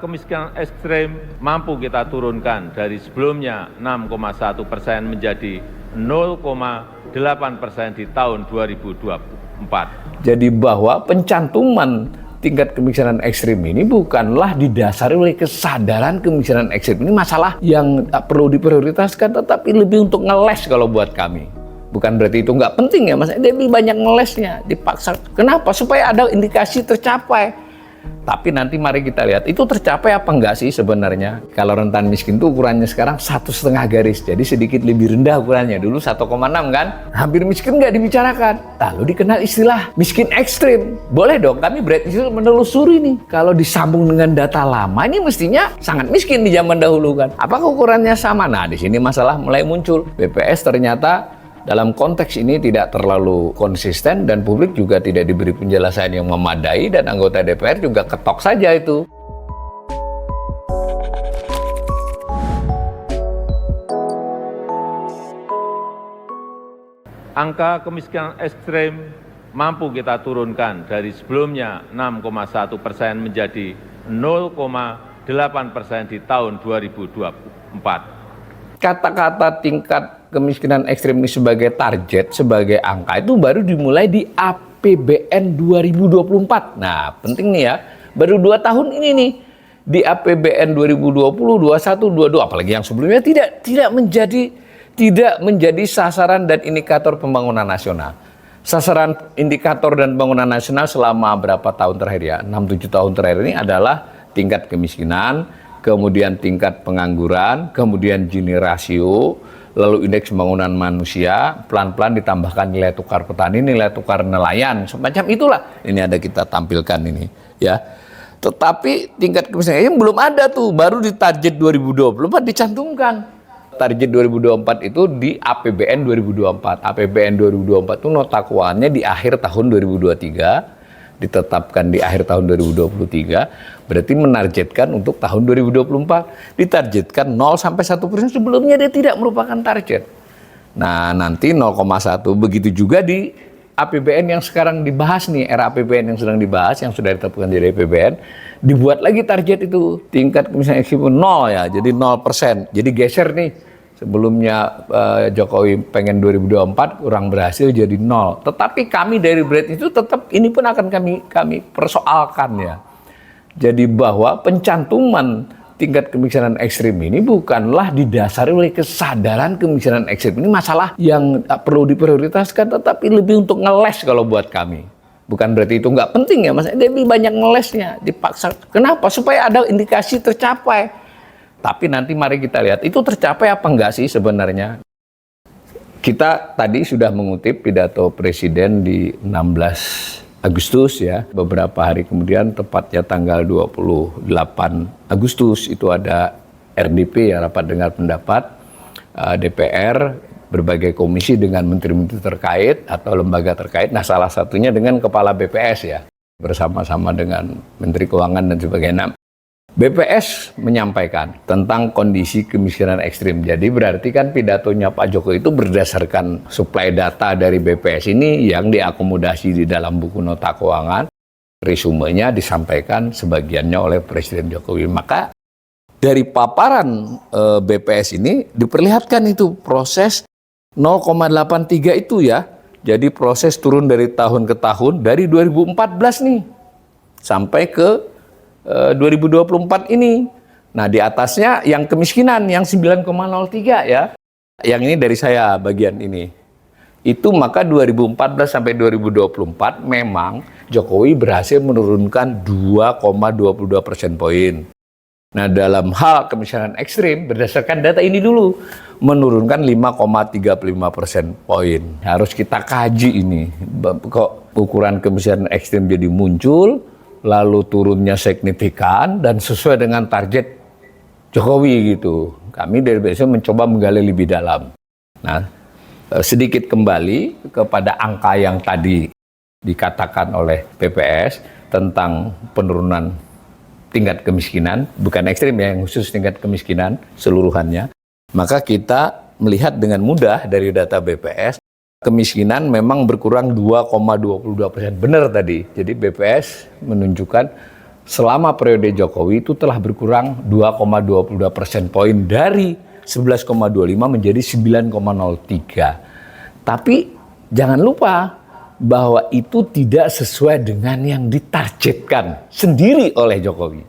Kemiskinan ekstrem mampu kita turunkan dari sebelumnya 6,1% menjadi 0,8% di tahun 2024. Jadi bahwa pencantuman tingkat kemiskinan ekstrim ini bukanlah didasari oleh kesadaran kemiskinan ekstrim. Ini masalah yang perlu diprioritaskan, tetapi lebih untuk ngeles kalau buat kami. Bukan berarti itu nggak penting ya, Mas. Lebih banyak ngelesnya, dipaksa. Kenapa? Supaya ada indikasi tercapai. Tapi nanti mari kita lihat, itu tercapai apa enggak sih sebenarnya? Kalau rentan miskin itu ukurannya sekarang 1,5 garis, jadi sedikit lebih rendah ukurannya. Dulu 1,6 kan? Hampir miskin nggak dibicarakan. Lalu dikenal istilah miskin ekstrim. Boleh dong, kami berarti menelusuri nih. Kalau disambung dengan data lama, ini mestinya sangat miskin di zaman dahulu kan? Apakah ukurannya sama? Nah, di sini masalah mulai muncul. BPS ternyata dalam konteks ini tidak terlalu konsisten dan publik juga tidak diberi penjelasan yang memadai dan anggota DPR juga ketok saja itu. Angka kemiskinan ekstrem mampu kita turunkan dari sebelumnya 6,1% menjadi 0,8% di tahun 2024. Kata-kata tingkat kemiskinan ekstrim ini sebagai target, sebagai angka itu baru dimulai di APBN 2024. Nah, penting nih ya, baru 2 tahun ini nih di APBN 2020, 21, 22, apalagi yang sebelumnya tidak menjadi sasaran dan indikator pembangunan nasional. Sasaran indikator dan pembangunan nasional selama berapa tahun terakhir ya? 6-7 tahun terakhir ini adalah tingkat kemiskinan, kemudian tingkat pengangguran, kemudian Gini rasio, lalu indeks pembangunan manusia, pelan-pelan ditambahkan nilai tukar petani, nilai tukar nelayan, semacam itulah. Ini ada kita tampilkan ini, ya. Tetapi tingkat kemiskinan yang belum ada tuh, baru di target 2024 dicantumkan. Target 2024 itu di APBN 2024. APBN 2024 itu nota keuangannya di akhir tahun 2023. Ditetapkan di akhir tahun 2023, berarti menargetkan untuk tahun 2024. Ditargetkan 0-1%, sebelumnya dia tidak merupakan target. Nah, nanti 0,1, begitu juga di APBN yang sekarang dibahas nih, era APBN yang sedang dibahas, yang sudah ditetapkan jadi APBN, dibuat lagi target itu, tingkat kemiskinan ekstrim 0 ya, jadi 0%. Jadi geser nih. Sebelumnya Jokowi pengen 2024 kurang berhasil jadi 0. Tetapi kami dari BRIT itu tetap ini pun akan kami persoalkan ya. Jadi bahwa pencantuman tingkat kemiskinan ekstrim ini bukanlah didasari oleh kesadaran kemiskinan ekstrim. Ini masalah yang perlu diprioritaskan, tetapi lebih untuk ngeles kalau buat kami. Bukan berarti itu nggak penting ya, Mas. Lebih banyak ngelesnya, dipaksa. Kenapa? Supaya ada indikasi tercapai. Tapi nanti mari kita lihat, itu tercapai apa enggak sih sebenarnya? Kita tadi sudah mengutip pidato Presiden di 16 Agustus ya. Beberapa hari kemudian, tepatnya tanggal 28 Agustus, itu ada RDP ya, rapat dengar pendapat DPR, berbagai komisi dengan menteri-menteri terkait atau lembaga terkait. Nah, salah satunya dengan Kepala BPS ya, bersama-sama dengan Menteri Keuangan dan sebagainya. BPS menyampaikan tentang kondisi kemiskinan ekstrim. Jadi berarti kan pidatonya Pak Jokowi itu berdasarkan suplai data dari BPS ini yang diakomodasi di dalam buku nota keuangan. Resumenya disampaikan sebagiannya oleh Presiden Jokowi. Maka dari paparan BPS ini diperlihatkan itu proses 0,83 itu ya. Jadi proses turun dari tahun ke tahun dari 2014 nih sampai ke 2024 ini. Nah, di atasnya yang kemiskinan yang 9,03 ya. Yang ini dari saya bagian ini. Itu maka 2014 sampai 2024 memang Jokowi berhasil menurunkan 2,22 persen poin. Nah, dalam hal kemiskinan ekstrim berdasarkan data ini dulu menurunkan 5,35 persen poin. Harus kita kaji ini. Kok ukuran kemiskinan ekstrim jadi muncul, lalu turunnya signifikan dan sesuai dengan target Jokowi gitu. Kami dari BPS mencoba menggali lebih dalam. Nah, sedikit kembali kepada angka yang tadi dikatakan oleh BPS tentang penurunan tingkat kemiskinan, bukan ekstrim ya, yang khusus tingkat kemiskinan seluruhannya. Maka kita melihat dengan mudah dari data BPS, kemiskinan memang berkurang 2,22%. Benar tadi. Jadi BPS menunjukkan selama periode Jokowi itu telah berkurang 2,22 persen poin dari 11,25 menjadi 9,03. Tapi jangan lupa bahwa itu tidak sesuai dengan yang ditargetkan sendiri oleh Jokowi.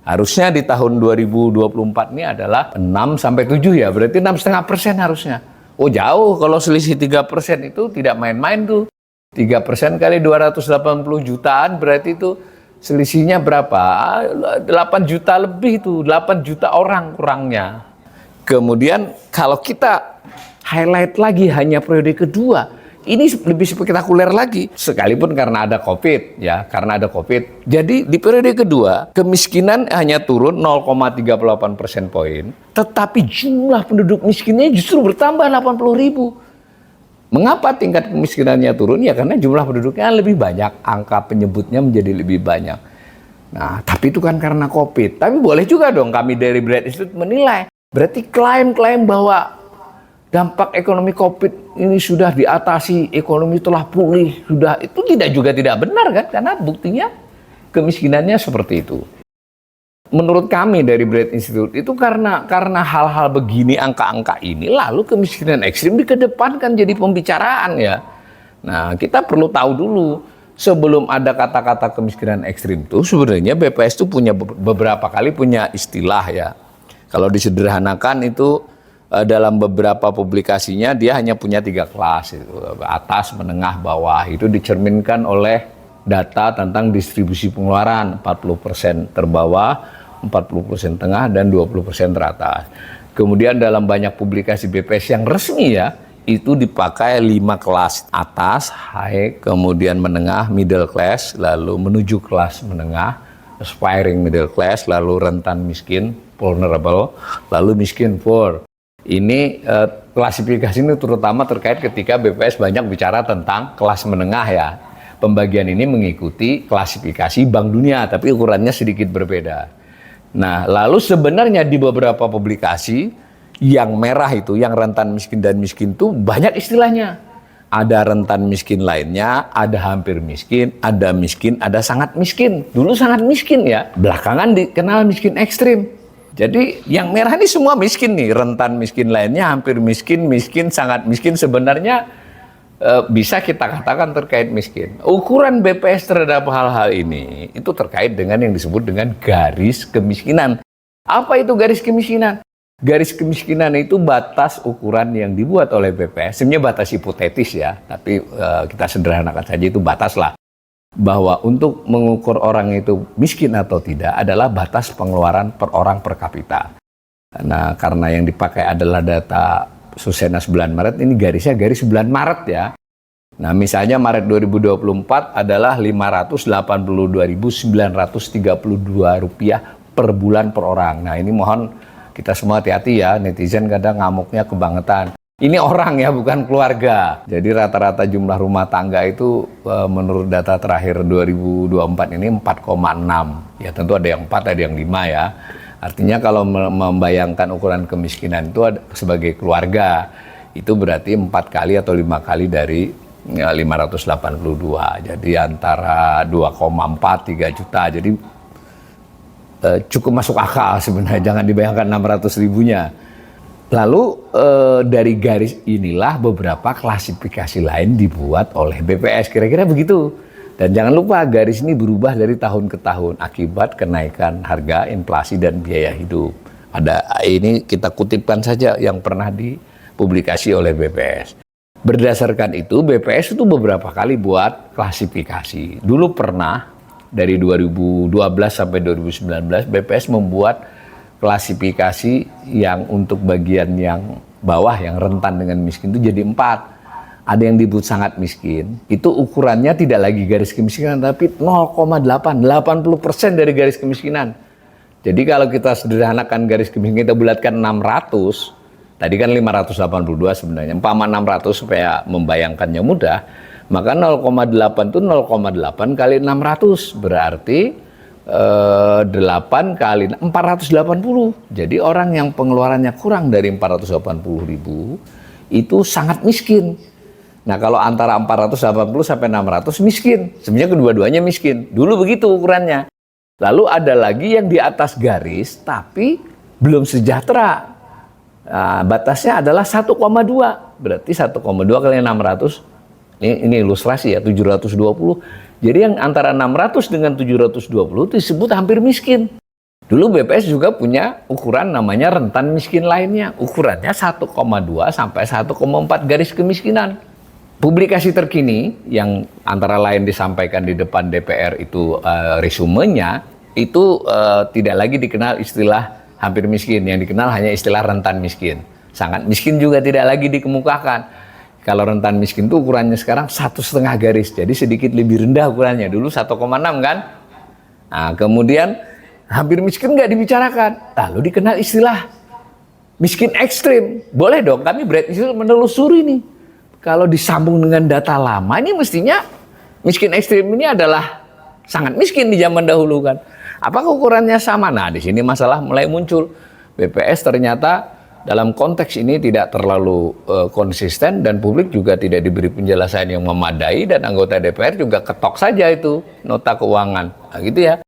Harusnya di tahun 2024 ini adalah 6 sampai 7 ya, berarti 6,5% harusnya. Oh jauh, kalau selisih 3% itu tidak main-main tuh. 3% kali 280 jutaan berarti itu selisihnya berapa? 8 juta lebih itu, 8 juta orang kurangnya. Kemudian kalau kita highlight lagi hanya periode kedua, ini lebih spektakuler lagi, sekalipun karena ada COVID ya, karena ada COVID. Jadi di periode kedua kemiskinan hanya turun 0,38 persen poin, tetapi jumlah penduduk miskinnya justru bertambah 80.000. Mengapa tingkat kemiskinannya turun? Ya karena jumlah penduduknya lebih banyak, angka penyebutnya menjadi lebih banyak. Nah, tapi itu kan karena COVID. Tapi boleh juga dong kami dari Bread Institute menilai. Berarti klaim-klaim bahwa dampak ekonomi COVID ini sudah diatasi, ekonomi telah pulih, sudah itu tidak benar kan? Karena buktinya kemiskinannya seperti itu. Menurut kami dari Bread Institute itu karena hal-hal begini, angka-angka ini, lalu kemiskinan ekstrim dikedepankan jadi pembicaraan ya. Nah, kita perlu tahu dulu sebelum ada kata-kata kemiskinan ekstrim itu sebenarnya BPS itu punya beberapa kali punya istilah ya. Kalau disederhanakan itu dalam beberapa publikasinya dia hanya punya 3 kelas, itu atas, menengah, bawah. Itu dicerminkan oleh data tentang distribusi pengeluaran, 40% terbawah, 40% tengah, dan 20% teratas. Kemudian dalam banyak publikasi BPS yang resmi ya, itu dipakai 5 kelas, atas, high, kemudian menengah, middle class, lalu menuju kelas menengah, aspiring middle class, lalu rentan miskin, vulnerable, lalu miskin, poor. Ini klasifikasi ini terutama terkait ketika BPS banyak bicara tentang kelas menengah ya. Pembagian ini mengikuti klasifikasi Bank Dunia, tapi ukurannya sedikit berbeda. Nah, lalu sebenarnya di beberapa publikasi yang merah itu, yang rentan miskin dan miskin itu banyak istilahnya. Ada rentan miskin lainnya, ada hampir miskin, ada sangat miskin. Dulu sangat miskin ya, belakangan dikenal miskin ekstrim. Jadi yang merah ini semua miskin nih, rentan miskin lainnya, hampir miskin, miskin, sangat miskin, sebenarnya bisa kita katakan terkait miskin. Ukuran BPS terhadap hal-hal ini itu terkait dengan yang disebut dengan garis kemiskinan. Apa itu garis kemiskinan? Garis kemiskinan itu batas ukuran yang dibuat oleh BPS, sebenarnya batas hipotetis ya, tapi kita sederhanakan saja itu batas lah. Bahwa untuk mengukur orang itu miskin atau tidak adalah batas pengeluaran per orang per kapita. Nah, karena yang dipakai adalah data Susenas bulan Maret, ini garisnya garis bulan Maret ya. Nah, misalnya Maret 2024 adalah Rp588.932 per bulan per orang. Nah, ini mohon kita semua hati-hati ya, netizen kadang ngamuknya kebangetan. Ini orang ya, bukan keluarga. Jadi rata-rata jumlah rumah tangga itu menurut data terakhir 2024 ini 4,6. Ya tentu ada yang 4, ada yang 5 ya. Artinya kalau membayangkan ukuran kemiskinan itu sebagai keluarga, itu berarti 4 kali atau 5 kali dari 582. Jadi antara 2,4, 3 juta. Jadi cukup masuk akal sebenarnya, jangan dibayangkan 600 ribunya. Lalu dari garis inilah beberapa klasifikasi lain dibuat oleh BPS, kira-kira begitu. Dan jangan lupa garis ini berubah dari tahun ke tahun akibat kenaikan harga, inflasi, dan biaya hidup. Ada ini kita kutipkan saja yang pernah dipublikasi oleh BPS. Berdasarkan itu BPS itu beberapa kali buat klasifikasi. Dulu pernah dari 2012 sampai 2019 BPS membuat klasifikasi yang untuk bagian yang bawah yang rentan dengan miskin itu jadi 4. Ada yang disebut sangat miskin, itu ukurannya tidak lagi garis kemiskinan tapi 0,8, 80% dari garis kemiskinan. Jadi kalau kita sederhanakan garis kemiskinan, kita bulatkan 600, tadi kan 582 sebenarnya, 600 supaya membayangkannya mudah, maka 0,8 itu 0,8 kali 600, berarti 8 kali 480. Jadi orang yang pengeluarannya kurang dari 480.000 itu sangat miskin. Nah, kalau antara 480 sampai 600 miskin. Sebenarnya kedua-duanya miskin. Dulu begitu ukurannya. Lalu ada lagi yang di atas garis tapi belum sejahtera. Nah, batasnya adalah 1,2. Berarti 1,2 kali 600. Ini ilustrasi ya, 720. Jadi yang antara 600 dengan 720 itu disebut hampir miskin. Dulu BPS juga punya ukuran namanya rentan miskin lainnya. Ukurannya 1,2 sampai 1,4 garis kemiskinan. Publikasi terkini yang antara lain disampaikan di depan DPR itu resumenya, itu tidak lagi dikenal istilah hampir miskin. Yang dikenal hanya istilah rentan miskin. Sangat miskin juga tidak lagi dikemukakan. Kalau rentan miskin itu ukurannya sekarang 1,5 garis. Jadi sedikit lebih rendah ukurannya. Dulu 1,6 kan. Nah, kemudian hampir miskin nggak dibicarakan. Lalu dikenal istilah miskin ekstrim. Boleh dong, kami berhasil menelusuri nih. Kalau disambung dengan data lama, ini mestinya miskin ekstrim ini adalah sangat miskin di zaman dahulu kan. Apakah ukurannya sama? Nah, di sini masalah mulai muncul. BPS ternyata dalam konteks ini tidak terlalu konsisten dan publik juga tidak diberi penjelasan yang memadai dan anggota DPR juga ketok saja itu nota keuangan. Nah, gitu ya.